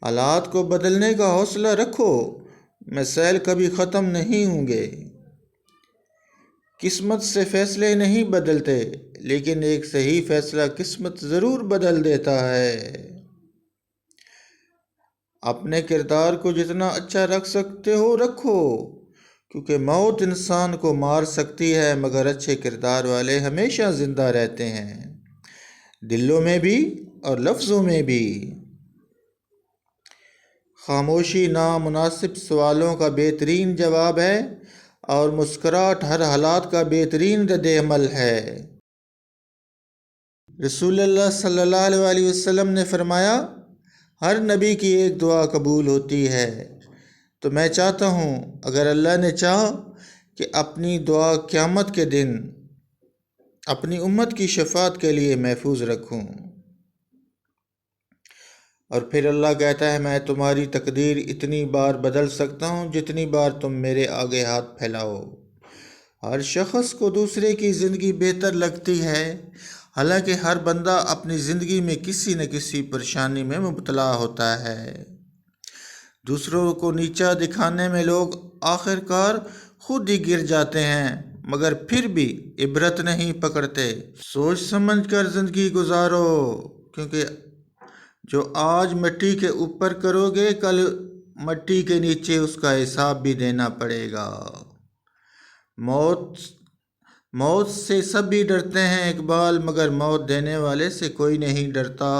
حالات کو بدلنے کا حوصلہ رکھو، مسائل کبھی ختم نہیں ہوں گے۔ قسمت سے فیصلے نہیں بدلتے، لیکن ایک صحیح فیصلہ قسمت ضرور بدل دیتا ہے۔ اپنے کردار کو جتنا اچھا رکھ سکتے ہو رکھو، کیونکہ موت انسان کو مار سکتی ہے مگر اچھے کردار والے ہمیشہ زندہ رہتے ہیں، دلوں میں بھی اور لفظوں میں بھی۔ خاموشی نامناسب سوالوں کا بہترین جواب ہے، اور مسکراہٹ ہر حالات کا بہترین رد عمل ہے۔ رسول اللہ صلی اللہ علیہ وسلم نے فرمایا، ہر نبی کی ایک دعا قبول ہوتی ہے، تو میں چاہتا ہوں اگر اللہ نے چاہا کہ اپنی دعا قیامت کے دن اپنی امت کی شفاعت کے لیے محفوظ رکھوں۔ اور پھر اللہ کہتا ہے، میں تمہاری تقدیر اتنی بار بدل سکتا ہوں جتنی بار تم میرے آگے ہاتھ پھیلاؤ۔ ہر شخص کو دوسرے کی زندگی بہتر لگتی ہے، حالانکہ ہر بندہ اپنی زندگی میں کسی نہ کسی پریشانی میں مبتلا ہوتا ہے۔ دوسروں کو نیچا دکھانے میں لوگ آخرکار خود ہی گر جاتے ہیں، مگر پھر بھی عبرت نہیں پکڑتے۔ سوچ سمجھ کر زندگی گزارو، کیونکہ جو آج مٹی کے اوپر کرو گے کل مٹی کے نیچے اس کا حساب بھی دینا پڑے گا۔ موت سے سب ہی ڈرتے ہیں اقبال، مگر موت دینے والے سے کوئی نہیں ڈرتا۔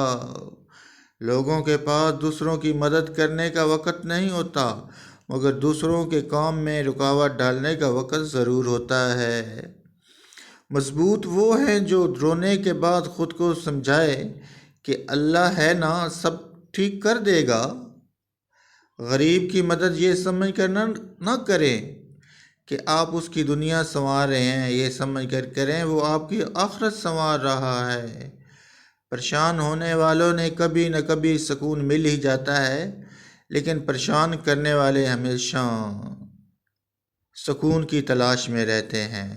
لوگوں کے پاس دوسروں کی مدد کرنے کا وقت نہیں ہوتا، مگر دوسروں کے کام میں رکاوٹ ڈالنے کا وقت ضرور ہوتا ہے۔ مضبوط وہ ہیں جو رونے کے بعد خود کو سمجھائے کہ اللہ ہے نا، سب ٹھیک کر دے گا۔ غریب کی مدد یہ سمجھ کر نہ کریں کہ آپ اس کی دنیا سنوار رہے ہیں، یہ سمجھ کر کریں وہ آپ کی آخرت سنوار رہا ہے۔ پریشان ہونے والوں نے کبھی نہ کبھی سکون مل ہی جاتا ہے، لیکن پریشان کرنے والے ہمیشہ سکون کی تلاش میں رہتے ہیں۔